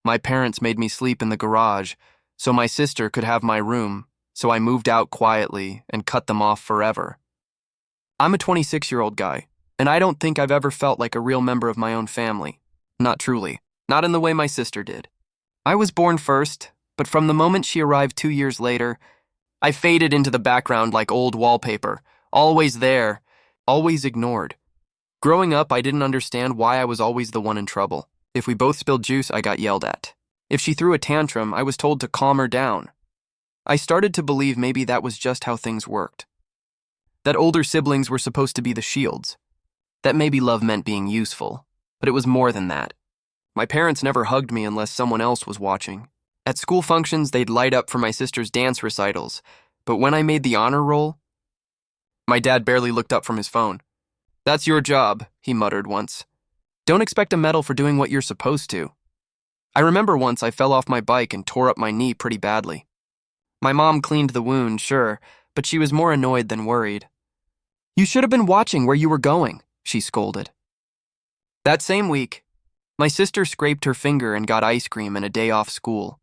My parents made me sleep in the garage so my sister could have my room, so I moved out quietly and cut them off forever. I'm a 26-year-old guy, and I don't think I've ever felt like a real member of my own family. Not truly. Not in the way my sister did. I was born first, but from the moment she arrived 2 years later, I faded into the background like old wallpaper, always there, always ignored. Growing up, I didn't understand why I was always the one in trouble. If we both spilled juice, I got yelled at. If she threw a tantrum, I was told to calm her down. I started to believe maybe that was just how things worked. That older siblings were supposed to be the shields. That maybe love meant being useful, but it was more than that. My parents never hugged me unless someone else was watching. At school functions, they'd light up for my sister's dance recitals, but when I made the honor roll, my dad barely looked up from his phone. "That's your job," he muttered once. "Don't expect a medal for doing what you're supposed to." I remember once I fell off my bike and tore up my knee pretty badly. My mom cleaned the wound, sure, but she was more annoyed than worried. "You should have been watching where you were going," she scolded. That same week, my sister scraped her finger and got ice cream and a day off school.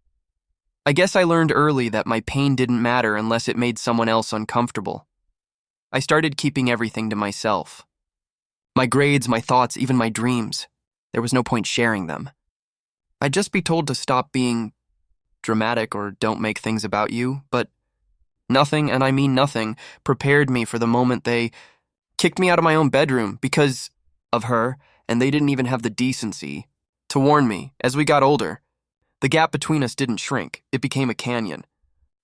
I guess I learned early that my pain didn't matter unless it made someone else uncomfortable. I started keeping everything to myself. My grades, my thoughts, even my dreams. There was no point sharing them. I'd just be told to stop being dramatic or don't make things about you, but nothing, and I mean nothing, prepared me for the moment they kicked me out of my own bedroom because of her, and they didn't even have the decency to warn me. As we got older, the gap between us didn't shrink, it became a canyon.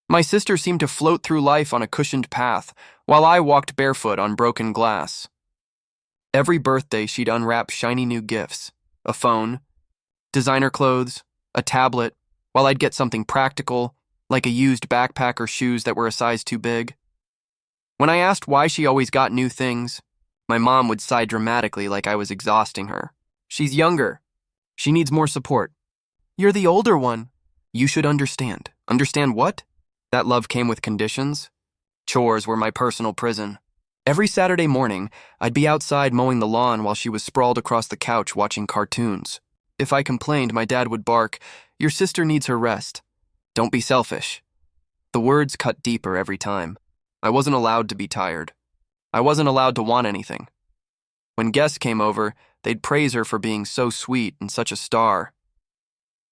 My sister seemed to float through life on a cushioned path, while I walked barefoot on broken glass. Every birthday, she'd unwrap shiny new gifts, a phone, designer clothes, a tablet, while I'd get something practical, like a used backpack or shoes that were a size too big. When I asked why she always got new things, my mom would sigh dramatically like I was exhausting her. "She's younger. She needs more support." "You're the older one. You should understand." "Understand what?" That love came with conditions. Chores were my personal prison. Every Saturday morning, I'd be outside mowing the lawn while she was sprawled across the couch watching cartoons. If I complained, my dad would bark, "Your sister needs her rest. Don't be selfish." The words cut deeper every time. I wasn't allowed to be tired. I wasn't allowed to want anything. When guests came over, they'd praise her for being so sweet and such a star.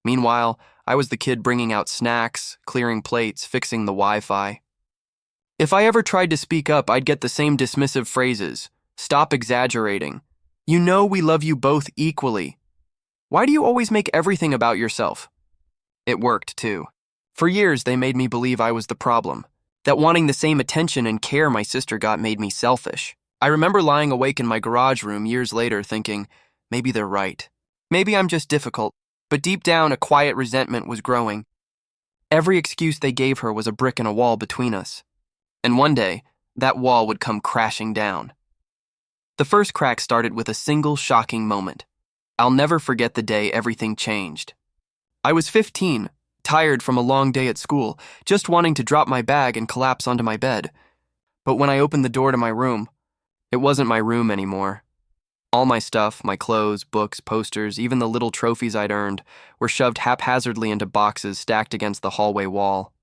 Meanwhile, I was the kid bringing out snacks, clearing plates, fixing the Wi-Fi. If I ever tried to speak up, I'd get the same dismissive phrases. "Stop exaggerating. You know we love you both equally. Why do you always make everything about yourself?" It worked, too. For years, they made me believe I was the problem, that wanting the same attention and care my sister got made me selfish. I remember lying awake in my garage room years later thinking, maybe they're right. Maybe I'm just difficult, but deep down a quiet resentment was growing. Every excuse they gave her was a brick in a wall between us. And one day, that wall would come crashing down. The first crack started with a single shocking moment. I'll never forget the day everything changed. I was 15, tired from a long day at school, just wanting to drop my bag and collapse onto my bed. But when I opened the door to my room, it wasn't my room anymore. All my stuff, my clothes, books, posters, even the little trophies I'd earned, were shoved haphazardly into boxes stacked against the hallway wall.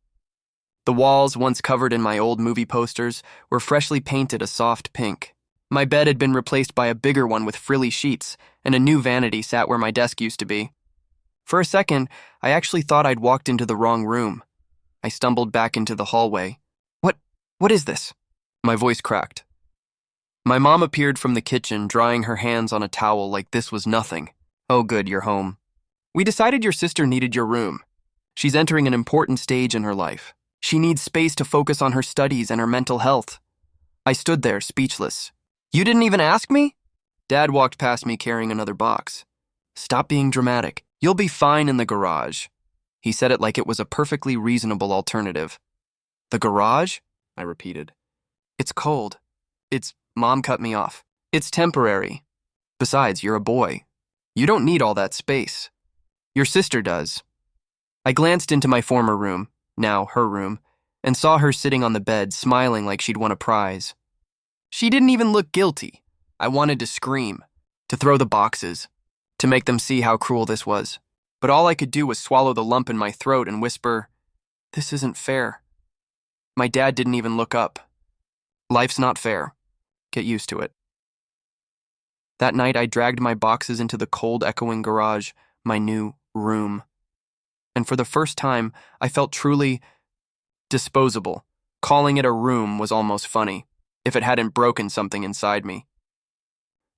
The walls, once covered in my old movie posters, were freshly painted a soft pink. My bed had been replaced by a bigger one with frilly sheets, and a new vanity sat where my desk used to be. For a second, I actually thought I'd walked into the wrong room. I stumbled back into the hallway. What is this?" My voice cracked. My mom appeared from the kitchen, drying her hands on a towel like this was nothing. "Oh good, you're home. We decided your sister needed your room. She's entering an important stage in her life. She needs space to focus on her studies and her mental health." I stood there, speechless. "You didn't even ask me?" Dad walked past me carrying another box. "Stop being dramatic. You'll be fine in the garage." He said it like it was a perfectly reasonable alternative. "The garage?" I repeated. "It's cold. Mom cut me off. It's temporary. Besides, you're a boy. You don't need all that space. Your sister does." I glanced into my former room, now her room, and saw her sitting on the bed, smiling like she'd won a prize. She didn't even look guilty. I wanted to scream, to throw the boxes, to make them see how cruel this was. but all I could do was swallow the lump in my throat and whisper, "This isn't fair." My dad didn't even look up. "Life's not fair. Get used to it." That night, I dragged my boxes into the cold, echoing garage, my new room. And for the first time, I felt truly disposable. Calling it a room was almost funny, if it hadn't broken something inside me.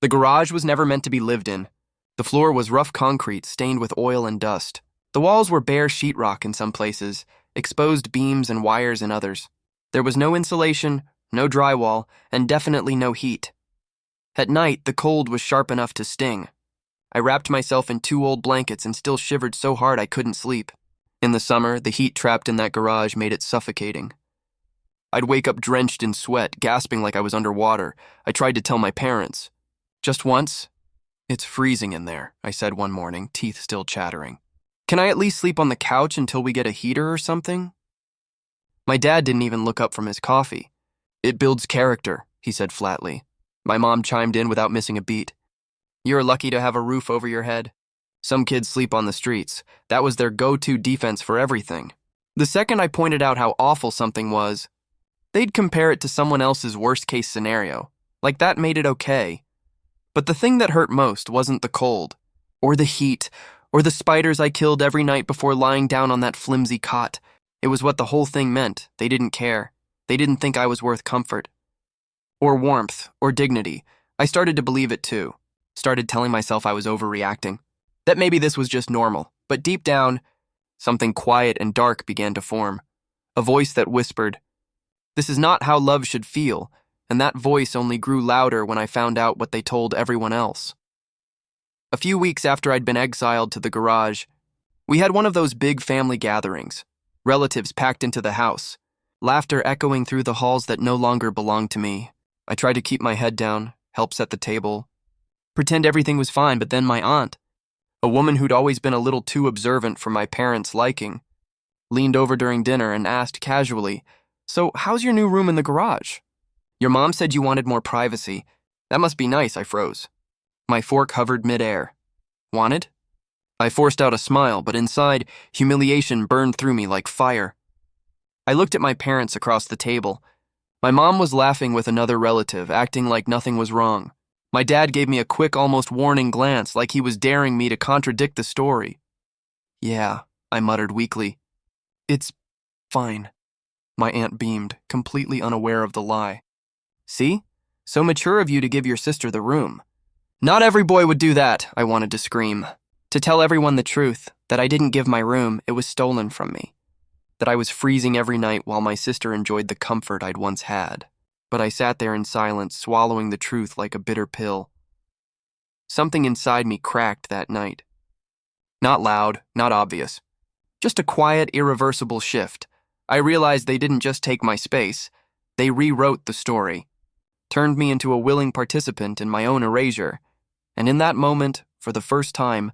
The garage was never meant to be lived in. The floor was rough concrete stained with oil and dust. The walls were bare sheetrock in some places, exposed beams and wires in others. There was no insulation, no drywall, and definitely no heat. At night, the cold was sharp enough to sting. I wrapped myself in 2 old blankets and still shivered so hard I couldn't sleep. In the summer, the heat trapped in that garage made it suffocating. I'd wake up drenched in sweat, gasping like I was underwater. I tried to tell my parents. Just once, "It's freezing in there," I said one morning, teeth still chattering. "Can I at least sleep on the couch until we get a heater or something?" My dad didn't even look up from his coffee. "It builds character," he said flatly. My mom chimed in without missing a beat. "You're lucky to have a roof over your head. Some kids sleep on the streets. That was their go-to defense for everything." The second I pointed out how awful something was, they'd compare it to someone else's worst-case scenario. Like that made it okay. But the thing that hurt most wasn't the cold, or the heat, or the spiders I killed every night before lying down on that flimsy cot. It was what the whole thing meant. They didn't care. They didn't think I was worth comfort. Or warmth, or dignity. I started to believe it too. Started telling myself I was overreacting. That maybe this was just normal. But deep down, something quiet and dark began to form. A voice that whispered, "This is not how love should feel." And that voice only grew louder when I found out what they told everyone else. A few weeks after I'd been exiled to the garage, we had one of those big family gatherings. Relatives packed into the house, laughter echoing through the halls that no longer belonged to me. I tried to keep my head down, help set the table, pretend everything was fine, but then my aunt, a woman who'd always been a little too observant for my parents' liking, leaned over during dinner and asked casually, "So how's your new room in the garage? Your mom said you wanted more privacy. That must be nice," I froze. My fork hovered midair. "Wanted?" I forced out a smile, but inside, humiliation burned through me like fire. I looked at my parents across the table. My mom was laughing with another relative, acting like nothing was wrong. My dad gave me a quick, almost warning glance, like he was daring me to contradict the story. "Yeah," I muttered weakly. "It's fine." My aunt beamed, completely unaware of the lie. "See? So mature of you to give your sister the room." "Not every boy would do that," I wanted to scream. To tell everyone the truth, that I didn't give my room, it was stolen from me. That I was freezing every night while my sister enjoyed the comfort I'd once had. But I sat there in silence, swallowing the truth like a bitter pill. Something inside me cracked that night. Not loud, not obvious. Just a quiet, irreversible shift. I realized they didn't just take my space. They rewrote the story. Turned me into a willing participant in my own erasure. And in that moment, for the first time,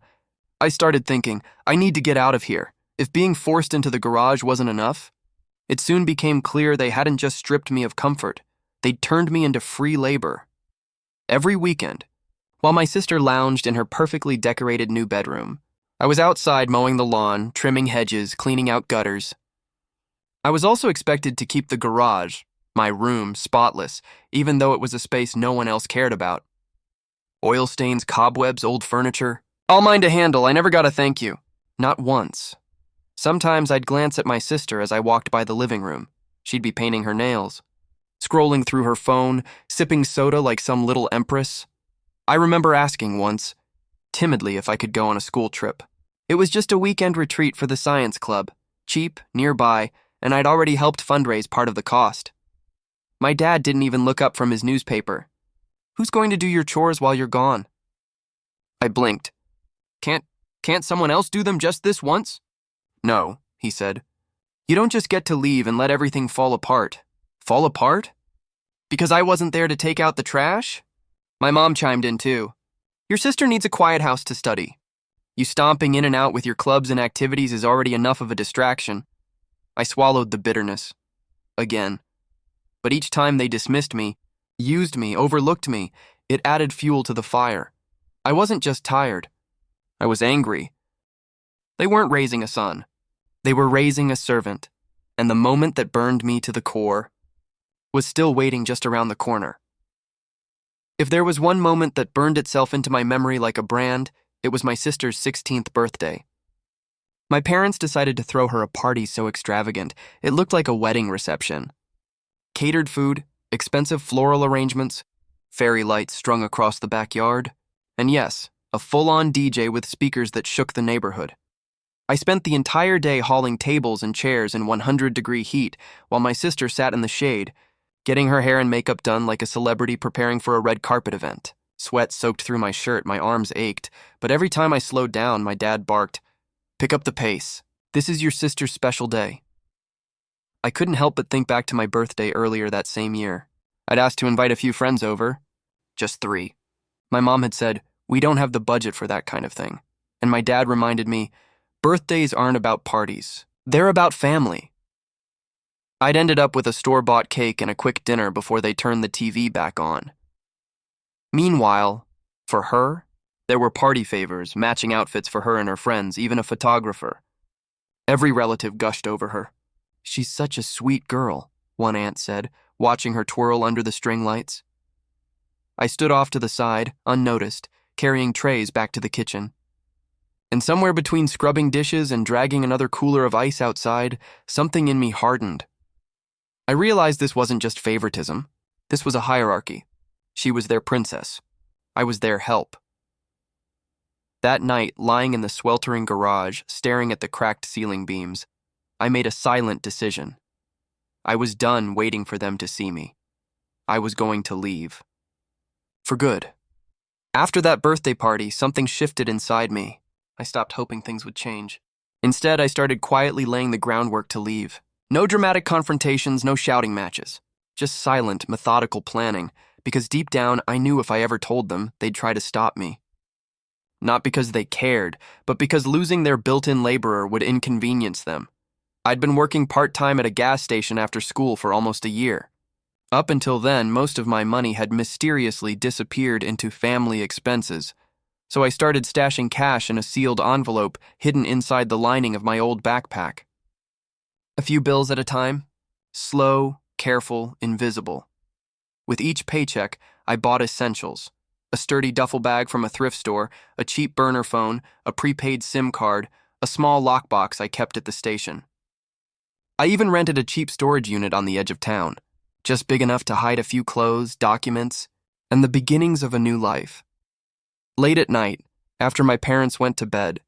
I started thinking, I need to get out of here. If being forced into the garage wasn't enough, it soon became clear they hadn't just stripped me of comfort. They'd turned me into free labor. Every weekend, while my sister lounged in her perfectly decorated new bedroom, I was outside mowing the lawn, trimming hedges, cleaning out gutters. I was also expected to keep the garage, my room, spotless, even though it was a space no one else cared about. Oil stains, cobwebs, old furniture. "I'll mind a handle, I never got a thank you." Not once. Sometimes I'd glance at my sister as I walked by the living room. She'd be painting her nails, scrolling through her phone, sipping soda like some little empress. I remember asking once, timidly, if I could go on a school trip. It was just a weekend retreat for the science club, cheap, nearby, and I'd already helped fundraise part of the cost. My dad didn't even look up from his newspaper. "Who's going to do your chores while you're gone?" I blinked. Can't someone else do them just this once?" "No," he said. "You don't just get to leave and let everything fall apart." "Fall apart? Because I wasn't there to take out the trash?" My mom chimed in too. "Your sister needs a quiet house to study. You stomping in and out with your clubs and activities is already enough of a distraction." I swallowed the bitterness. Again. But each time they dismissed me, used me, overlooked me, it added fuel to the fire. I wasn't just tired. I was angry. They weren't raising a son. They were raising a servant, and the moment that burned me to the core was still waiting just around the corner. If there was one moment that burned itself into my memory like a brand, it was my sister's 16th birthday. My parents decided to throw her a party so extravagant, it looked like a wedding reception. Catered food, expensive floral arrangements, fairy lights strung across the backyard, and yes, a full-on DJ with speakers that shook the neighborhood. I spent the entire day hauling tables and chairs in 100-degree heat while my sister sat in the shade, getting her hair and makeup done like a celebrity preparing for a red carpet event. Sweat soaked through my shirt, my arms ached, but every time I slowed down, my dad barked, "Pick up the pace. This is your sister's special day." I couldn't help but think back to my birthday earlier that same year. I'd asked to invite a few friends over. Just 3. My mom had said, "We don't have the budget for that kind of thing." And my dad reminded me, birthdays aren't about parties. They're about family. I'd ended up with a store-bought cake and a quick dinner before they turned the TV back on. Meanwhile, for her, there were party favors, matching outfits for her and her friends, even a photographer. Every relative gushed over her. "She's such a sweet girl," one aunt said, watching her twirl under the string lights. I stood off to the side, unnoticed, carrying trays back to the kitchen. And somewhere between scrubbing dishes and dragging another cooler of ice outside, something in me hardened. I realized this wasn't just favoritism. This was a hierarchy. She was their princess. I was their help. That night, lying in the sweltering garage, staring at the cracked ceiling beams, I made a silent decision. I was done waiting for them to see me. I was going to leave. For good. After that birthday party, something shifted inside me. I stopped hoping things would change. Instead, I started quietly laying the groundwork to leave. No dramatic confrontations, no shouting matches. Just silent, methodical planning, because deep down, I knew if I ever told them, they'd try to stop me. Not because they cared, but because losing their built-in laborer would inconvenience them. I'd been working part-time at a gas station after school for almost a year. Up until then, most of my money had mysteriously disappeared into family expenses, so I started stashing cash in a sealed envelope hidden inside the lining of my old backpack. A few bills at a time, slow, careful, invisible. With each paycheck, I bought essentials: a sturdy duffel bag from a thrift store, a cheap burner phone, a prepaid SIM card, a small lockbox I kept at the station. I even rented a cheap storage unit on the edge of town, just big enough to hide a few clothes, documents, and the beginnings of a new life. Late at night, after my parents went to bed,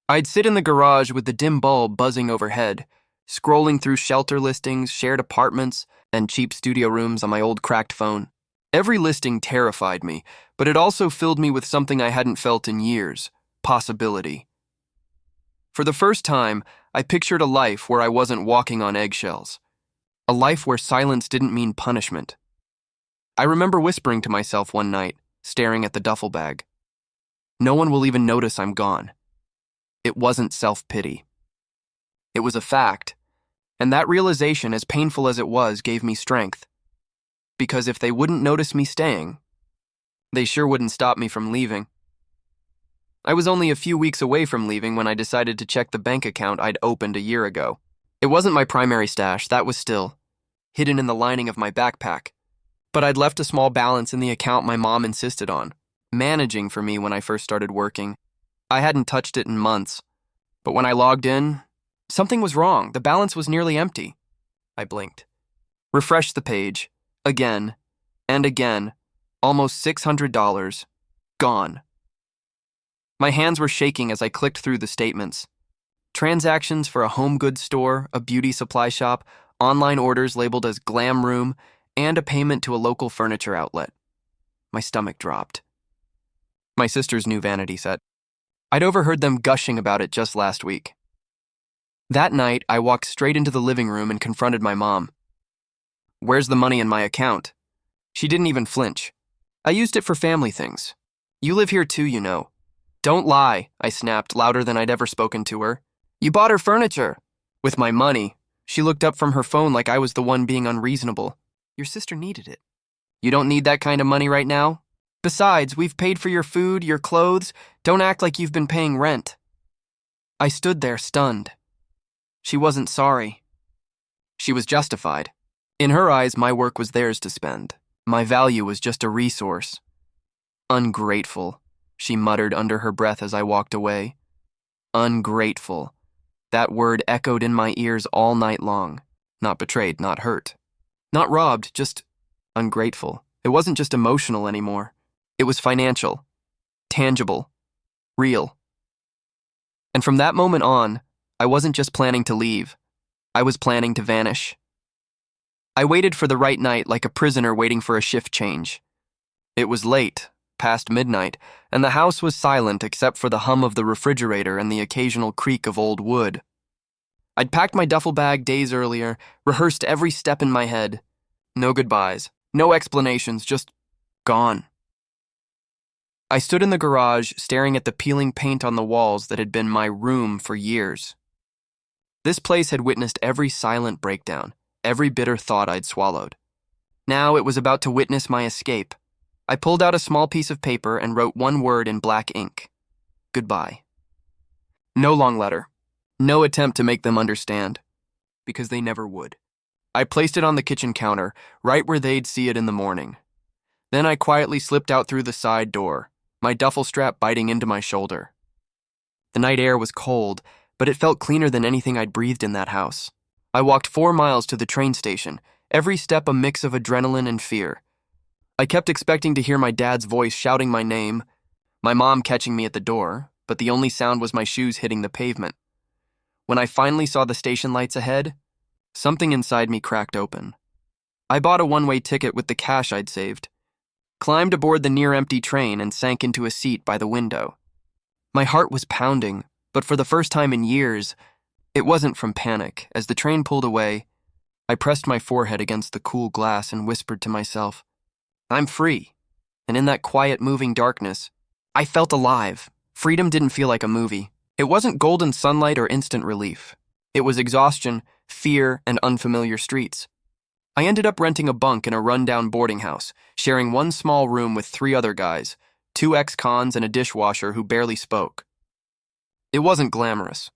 I'd sit in the garage with the dim bulb buzzing overhead, scrolling through shelter listings, shared apartments, and cheap studio rooms on my old cracked phone. Every listing terrified me, but it also filled me with something I hadn't felt in years: possibility. For the first time, I pictured a life where I wasn't walking on eggshells. A life where silence didn't mean punishment. I remember whispering to myself one night, staring at the duffel bag, "No one will even notice I'm gone." It wasn't self-pity. It was a fact, and that realization, as painful as it was, gave me strength. Because if they wouldn't notice me staying, they sure wouldn't stop me from leaving. I was only a few weeks away from leaving when I decided to check the bank account I'd opened a year ago. It wasn't my primary stash, that was still hidden in the lining of my backpack. But I'd left a small balance in the account my mom insisted on, managing for me when I first started working. I hadn't touched it in months, but when I logged in, something was wrong. The balance was nearly empty. I blinked. Refreshed the page. Again, and again. Almost $600. Gone. My hands were shaking as I clicked through the statements. Transactions for a home goods store, a beauty supply shop, online orders labeled as glam room, and a payment to a local furniture outlet. My stomach dropped. My sister's new vanity set. I'd overheard them gushing about it just last week. That night, I walked straight into the living room and confronted my mom. "Where's the money in my account?" She didn't even flinch. "I used it for family things. You live here too, you know." "Don't lie," I snapped, louder than I'd ever spoken to her. "You bought her furniture." "With my money." She looked up from her phone like I was the one being unreasonable. "Your sister needed it." "You don't need that kind of money right now. Besides, we've paid for your food, your clothes. Don't act like you've been paying rent." I stood there stunned. She wasn't sorry. She was justified. In her eyes, my work was theirs to spend. My value was just a resource. Ungrateful, she muttered under her breath as I walked away. Ungrateful. That word echoed in my ears all night long. Not betrayed, not hurt. Not robbed, just ungrateful. It wasn't just emotional anymore. It was financial, tangible, real. And from that moment on, I wasn't just planning to leave. I was planning to vanish. I waited for the right night like a prisoner waiting for a shift change. It was late, past midnight, and the house was silent except for the hum of the refrigerator and the occasional creak of old wood. I'd packed my duffel bag days earlier, rehearsed every step in my head. No goodbyes, no explanations, just gone. I stood in the garage, staring at the peeling paint on the walls that had been my room for years. This place had witnessed every silent breakdown, every bitter thought I'd swallowed. Now it was about to witness my escape. I pulled out a small piece of paper and wrote one word in black ink. Goodbye. No long letter. No attempt to make them understand. Because they never would. I placed it on the kitchen counter, right where they'd see it in the morning. Then I quietly slipped out through the side door, my duffel strap biting into my shoulder. The night air was cold, but it felt cleaner than anything I'd breathed in that house. I walked 4 miles to the train station, every step a mix of adrenaline and fear. I kept expecting to hear my dad's voice shouting my name, my mom catching me at the door, but the only sound was my shoes hitting the pavement. When I finally saw the station lights ahead, something inside me cracked open. I bought a one-way ticket with the cash I'd saved, climbed aboard the near-empty train, and sank into a seat by the window. My heart was pounding, but for the first time in years, it wasn't from panic. As the train pulled away, I pressed my forehead against the cool glass and whispered to myself, I'm free. And in that quiet, moving darkness, I felt alive. Freedom didn't feel like a movie. It wasn't golden sunlight or instant relief. It was exhaustion, fear, and unfamiliar streets. I ended up renting a bunk in a rundown boarding house, sharing one small room with 3 other guys, 2 ex-cons and a dishwasher who barely spoke. It wasn't glamorous.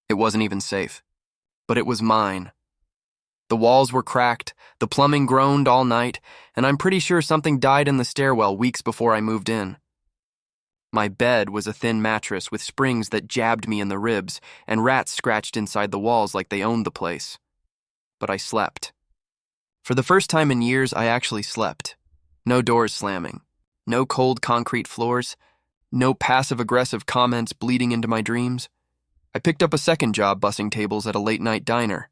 It wasn't even safe. But it was mine. The walls were cracked, the plumbing groaned all night, and I'm pretty sure something died in the stairwell weeks before I moved in. My bed was a thin mattress with springs that jabbed me in the ribs, and rats scratched inside the walls like they owned the place. But I slept. For the first time in years, I actually slept. No doors slamming, no cold concrete floors, no passive-aggressive comments bleeding into my dreams. I picked up a second job bussing tables at a late-night diner.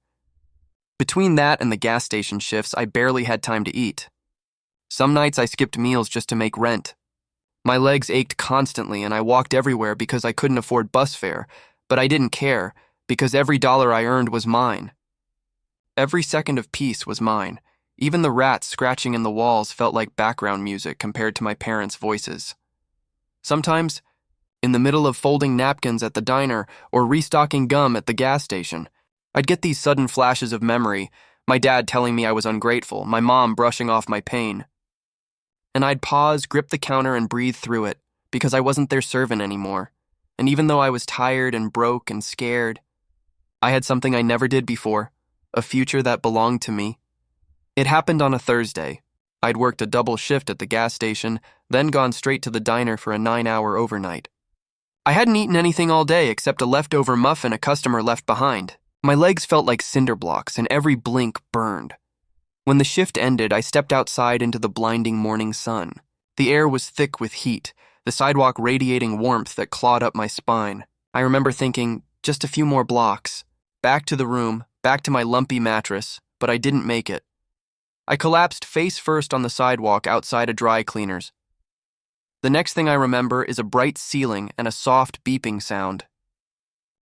Between that and the gas station shifts, I barely had time to eat. Some nights I skipped meals just to make rent. My legs ached constantly and I walked everywhere because I couldn't afford bus fare, but I didn't care because every dollar I earned was mine. Every second of peace was mine. Even the rats scratching in the walls felt like background music compared to my parents' voices. Sometimes, in the middle of folding napkins at the diner or restocking gum at the gas station, I'd get these sudden flashes of memory, my dad telling me I was ungrateful, my mom brushing off my pain. And I'd pause, grip the counter, and breathe through it, because I wasn't their servant anymore. And even though I was tired and broke and scared, I had something I never did before, a future that belonged to me. It happened on a Thursday. I'd worked a double shift at the gas station, then gone straight to the diner for a 9-hour overnight. I hadn't eaten anything all day except a leftover muffin a customer left behind. My legs felt like cinder blocks, and every blink burned. When the shift ended, I stepped outside into the blinding morning sun. The air was thick with heat, the sidewalk radiating warmth that clawed up my spine. I remember thinking, just a few more blocks. Back to the room, back to my lumpy mattress, but I didn't make it. I collapsed face first on the sidewalk outside a dry cleaner's. The next thing I remember is a bright ceiling and a soft beeping sound.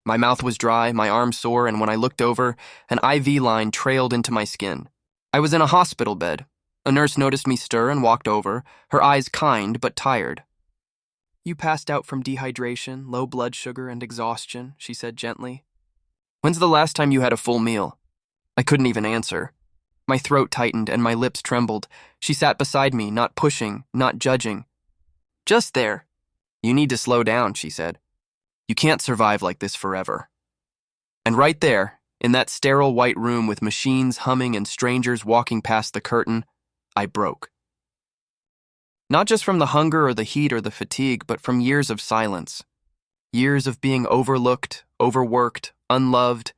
My mouth was dry, my arms sore, and when I looked over, an IV line trailed into my skin. I was in a hospital bed. A nurse noticed me stir and walked over, her eyes kind but tired. You passed out from dehydration, low blood sugar, and exhaustion, she said gently. When's the last time you had a full meal? I couldn't even answer. My throat tightened and my lips trembled. She sat beside me, not pushing, not judging. Just there. You need to slow down, she said. You can't survive like this forever. And right there, in that sterile white room with machines humming and strangers walking past the curtain, I broke. Not just from the hunger or the heat or the fatigue, but from years of silence. Years of being overlooked, overworked, unloved.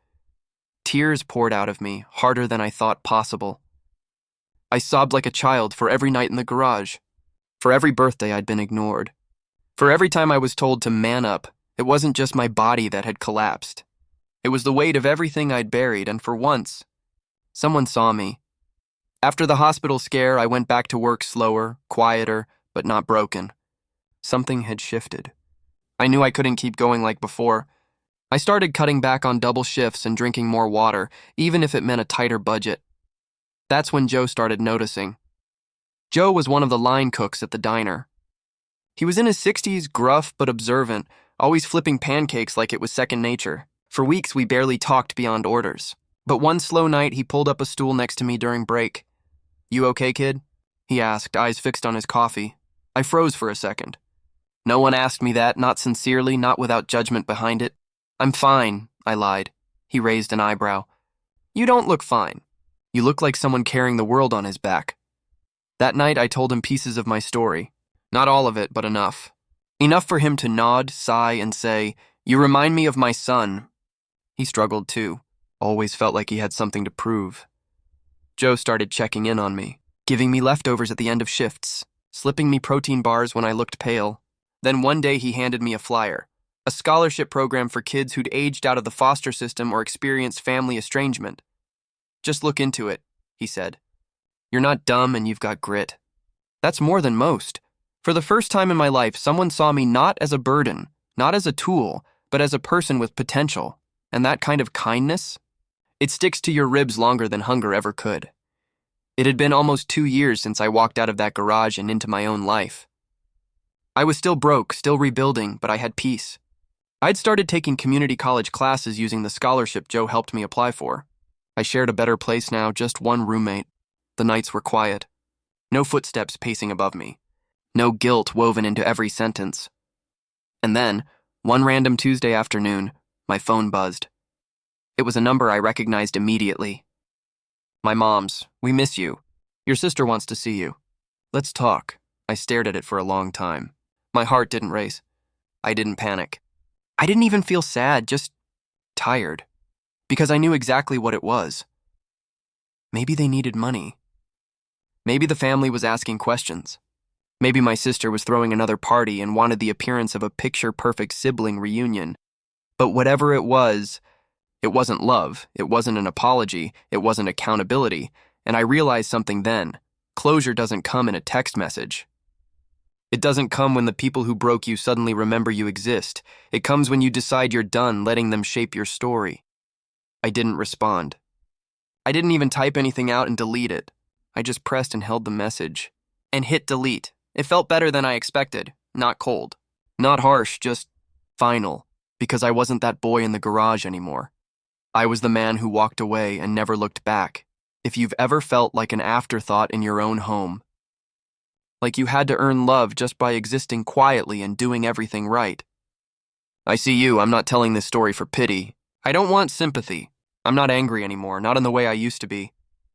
Tears poured out of me, harder than I thought possible. I sobbed like a child for every night in the garage, for every birthday I'd been ignored. For every time I was told to man up, it wasn't just my body that had collapsed. It was the weight of everything I'd buried, and for once, someone saw me. After the hospital scare, I went back to work slower, quieter, but not broken. Something had shifted. I knew I couldn't keep going like before. I started cutting back on double shifts and drinking more water, even if it meant a tighter budget. That's when Joe started noticing. Joe was one of the line cooks at the diner. He was in his 60s, gruff but observant, always flipping pancakes like it was second nature. For weeks, we barely talked beyond orders. But one slow night, he pulled up a stool next to me during break. "You okay, kid?" he asked, eyes fixed on his coffee. I froze for a second. No one asked me that, not sincerely, not without judgment behind it. "I'm fine," I lied. He raised an eyebrow. "You don't look fine. You look like someone carrying the world on his back." That night, I told him pieces of my story. Not all of it, but enough. Enough for him to nod, sigh, and say, "You remind me of my son." He struggled too. Always felt like he had something to prove. Joe started checking in on me, giving me leftovers at the end of shifts, slipping me protein bars when I looked pale. Then one day he handed me a flyer, a scholarship program for kids who'd aged out of the foster system or experienced family estrangement. "Just look into it," he said. "You're not dumb and you've got grit." That's more than most. For the first time in my life, someone saw me not as a burden, not as a tool, but as a person with potential. And that kind of kindness, it sticks to your ribs longer than hunger ever could. It had been almost 2 years since I walked out of that garage and into my own life. I was still broke, still rebuilding, but I had peace. I'd started taking community college classes using the scholarship Joe helped me apply for. I shared a better place now, just one roommate. The nights were quiet. No footsteps pacing above me. No guilt woven into every sentence. And then, one random Tuesday afternoon, my phone buzzed. It was a number I recognized immediately. "My mom's. We miss you. Your sister wants to see you. Let's talk." I stared at it for a long time. My heart didn't race. I didn't panic. I didn't even feel sad, just tired. Because I knew exactly what it was. Maybe they needed money. Maybe the family was asking questions. Maybe my sister was throwing another party and wanted the appearance of a picture-perfect sibling reunion. But whatever it wasn't love, it wasn't an apology, it wasn't accountability, and I realized something then. Closure doesn't come in a text message. It doesn't come when the people who broke you suddenly remember you exist. It comes when you decide you're done letting them shape your story. I didn't respond. I didn't even type anything out and delete it. I just pressed and held the message. And hit delete. It felt better than I expected. Not cold. Not harsh, just final. Because I wasn't that boy in the garage anymore. I was the man who walked away and never looked back. If you've ever felt like an afterthought in your own home, like you had to earn love just by existing quietly and doing everything right. I see you, I'm not telling this story for pity. I don't want sympathy. I'm not angry anymore, not in the way I used to be.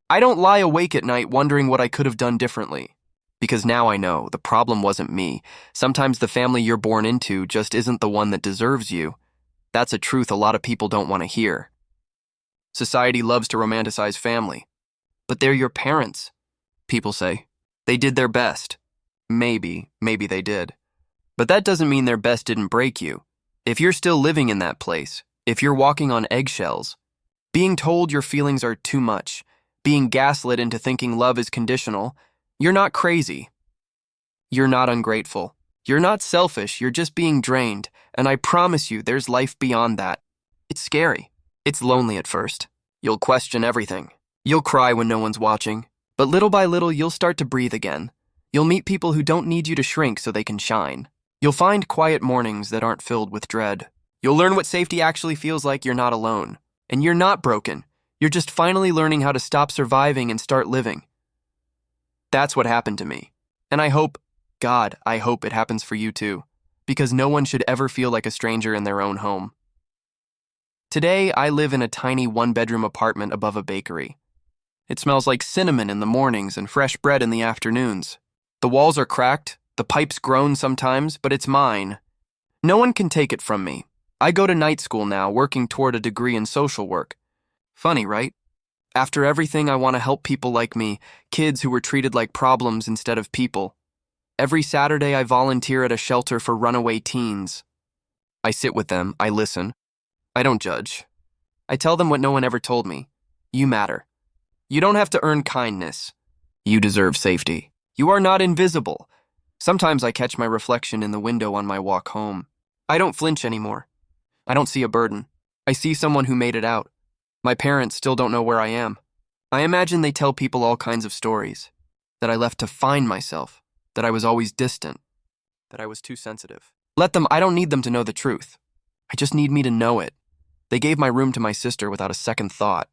I don't lie awake at night wondering what I could have done differently. Because now I know, the problem wasn't me. Sometimes the family you're born into just isn't the one that deserves you. That's a truth a lot of people don't want to hear. Society loves to romanticize family. But they're your parents, people say. They did their best. Maybe they did. But that doesn't mean their best didn't break you. If you're still living in that place, if you're walking on eggshells, being told your feelings are too much, being gaslit into thinking love is conditional, you're not crazy. You're not ungrateful. You're not selfish, you're just being drained, and I promise you there's life beyond that. It's scary. It's lonely at first. You'll question everything. You'll cry when no one's watching. But little by little, you'll start to breathe again. You'll meet people who don't need you to shrink so they can shine. You'll find quiet mornings that aren't filled with dread. You'll learn what safety actually feels like. You're not alone. And you're not broken. You're just finally learning how to stop surviving and start living. That's what happened to me. And I hope, God, I hope it happens for you too. because no one should ever feel like a stranger in their own home. Today, I live in a tiny one-bedroom apartment above a bakery. It smells like cinnamon in the mornings and fresh bread in the afternoons. The walls are cracked, the pipes groan sometimes, but it's mine. No one can take it from me. I go to night school now, working toward a degree in social work. Funny, right? After everything, I want to help people like me, kids who were treated like problems instead of people. Every Saturday, I volunteer at a shelter for runaway teens. I sit with them, I listen. I don't judge. I tell them what no one ever told me. You matter. You don't have to earn kindness. You deserve safety. You are not invisible. Sometimes I catch my reflection in the window on my walk home. I don't flinch anymore. I don't see a burden. I see someone who made it out. My parents still don't know where I am. I imagine they tell people all kinds of stories. That I left to find myself. That I was always distant. That I was too sensitive. Let them, I don't need them to know the truth. I just need me to know it. They gave my room to my sister without a second thought.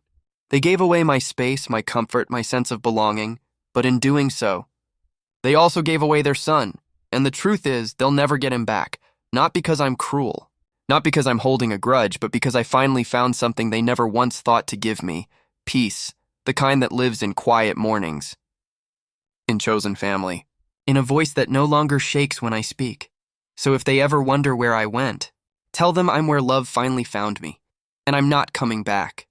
They gave away my space, my comfort, my sense of belonging, but in doing so, they also gave away their son, and the truth is, they'll never get him back, not because I'm cruel, not because I'm holding a grudge, but because I finally found something they never once thought to give me, peace, the kind that lives in quiet mornings. In chosen family, in a voice that no longer shakes when I speak. So if they ever wonder where I went, tell them I'm where love finally found me, and I'm not coming back.